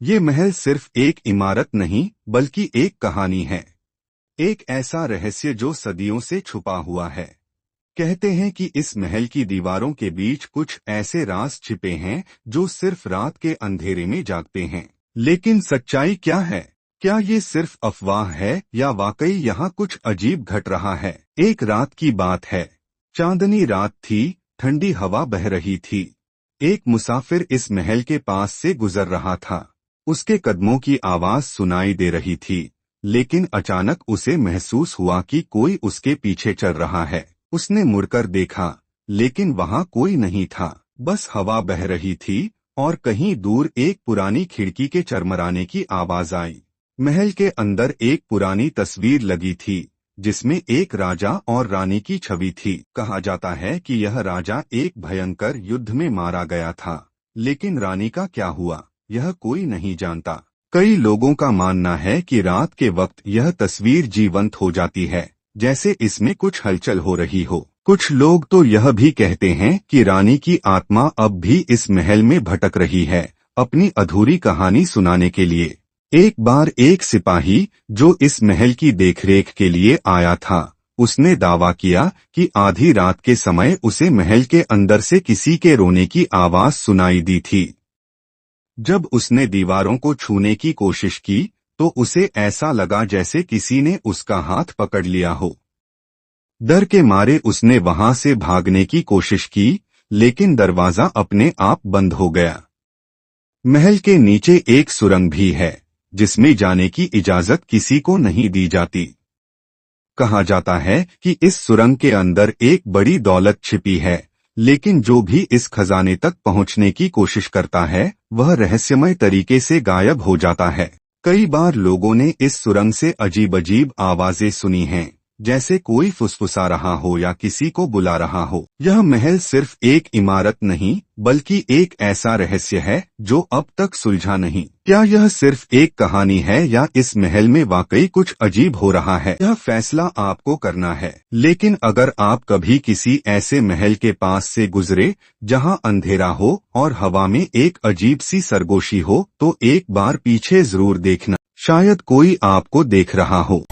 ये महल सिर्फ एक इमारत नहीं बल्कि एक कहानी है। एक ऐसा रहस्य जो सदियों से छुपा हुआ है। कहते हैं कि इस महल की दीवारों के बीच कुछ ऐसे राज छिपे हैं जो सिर्फ रात के अंधेरे में जागते हैं। लेकिन सच्चाई क्या है? क्या ये सिर्फ अफवाह है या वाकई यहाँ कुछ अजीब घट रहा है? एक रात की बात है। चांदनी रात थी, ठंडी हवा बह रही थी। एक मुसाफिर इस महल के पास से गुजर रहा था। उसके कदमों की आवाज सुनाई दे रही थी, लेकिन अचानक उसे महसूस हुआ कि कोई उसके पीछे चल रहा है। उसने मुड़कर देखा, लेकिन वहां कोई नहीं था। बस हवा बह रही थी और कहीं दूर एक पुरानी खिड़की के चरमराने की आवाज आई। महल के अंदर एक पुरानी तस्वीर लगी थी, जिसमें एक राजा और रानी की छवि थी। कहा जाता है कि यह राजा एक भयंकर युद्ध में मारा गया था, लेकिन रानी का क्या हुआ, यह कोई नहीं जानता। कई लोगों का मानना है कि रात के वक्त यह तस्वीर जीवंत हो जाती है, जैसे इसमें कुछ हलचल हो रही हो। कुछ लोग तो यह भी कहते हैं कि रानी की आत्मा अब भी इस महल में भटक रही है, अपनी अधूरी कहानी सुनाने के लिए। एक बार एक सिपाही जो इस महल की देखरेख के लिए आया था, उसने दावा किया कि आधी रात के समय उसे महल के अंदर से किसी के रोने की आवाज सुनाई दी थी। जब उसने दीवारों को छूने की कोशिश की तो उसे ऐसा लगा जैसे किसी ने उसका हाथ पकड़ लिया हो। डर के मारे उसने वहां से भागने की कोशिश की, लेकिन दरवाजा अपने आप बंद हो गया। महल के नीचे एक सुरंग भी है, जिसमें जाने की इजाजत किसी को नहीं दी जाती। कहा जाता है कि इस सुरंग के अंदर एक बड़ी दौलत छिपी है, लेकिन जो भी इस खजाने तक पहुंचने की कोशिश करता है वह रहस्यमय तरीके से गायब हो जाता है। कई बार लोगों ने इस सुरंग से अजीब अजीब आवाजें सुनी हैं, जैसे कोई फुसफुसा रहा हो या किसी को बुला रहा हो। यह महल सिर्फ एक इमारत नहीं बल्कि एक ऐसा रहस्य है जो अब तक सुलझा नहीं। क्या यह सिर्फ एक कहानी है या इस महल में वाकई कुछ अजीब हो रहा है, यह फैसला आपको करना है। लेकिन अगर आप कभी किसी ऐसे महल के पास से गुजरे जहां अंधेरा हो और हवा में एक अजीब सी सरगोशी हो, तो एक बार पीछे जरूर देखना, शायद कोई आपको देख रहा हो।